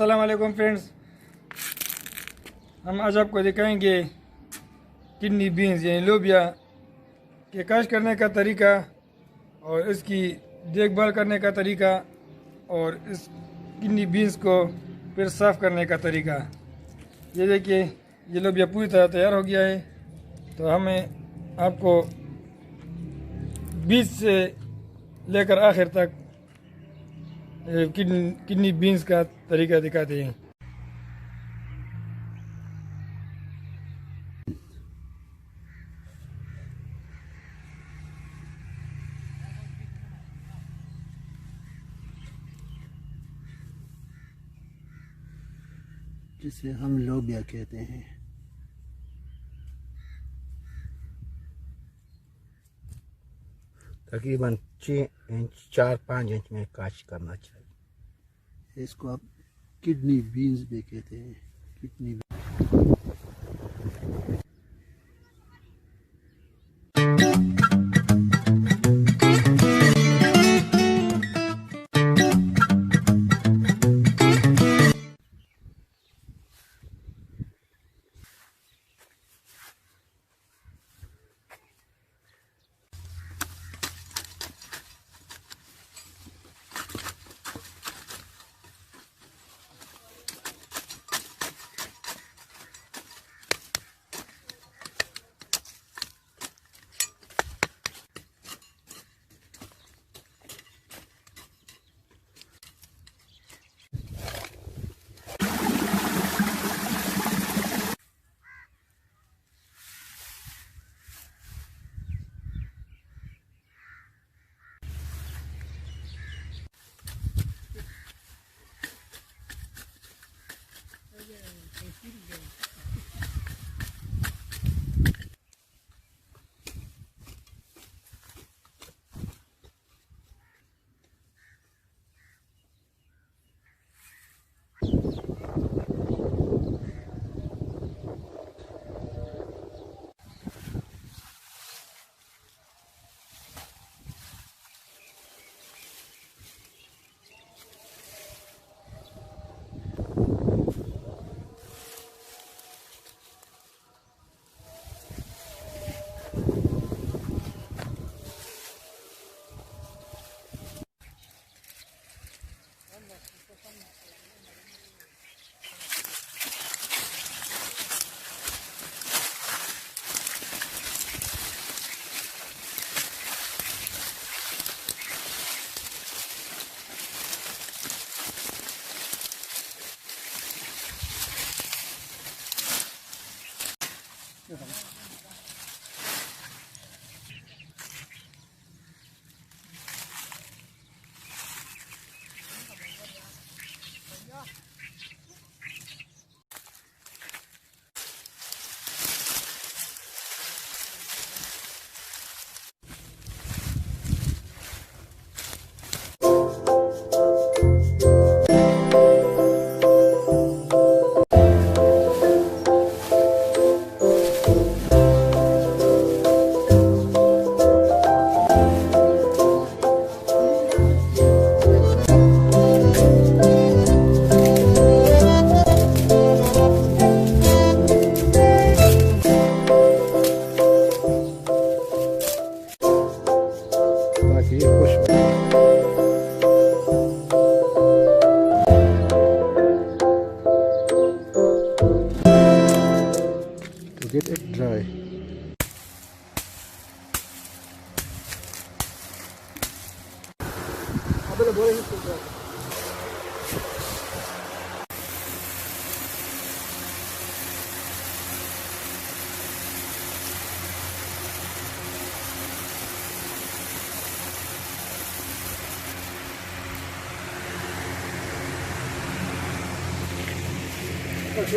अस्सलाम वालेकुम फ्रेंड्स, हम आज आपको दिखाएंगे किडनी बीन्स यानी लोबिया के काश्त करने का तरीका और इसकी देखभाल करने का तरीका और इस किडनी बीन्स को फिर साफ़ करने का तरीका। ये देखिए, ये लोबिया पूरी तरह तैयार हो गया है। तो हमें आपको बीज से लेकर आखिर तक किडनी बीन्स का तरीका दिखाते हैं। जिसे हम लोबिया कहते हैं। तकरीबन 4-5 इंच में काश करना चाहिए। इसको आप किडनी बीन्स भी कहते हैं। Kidney get it dry. Pues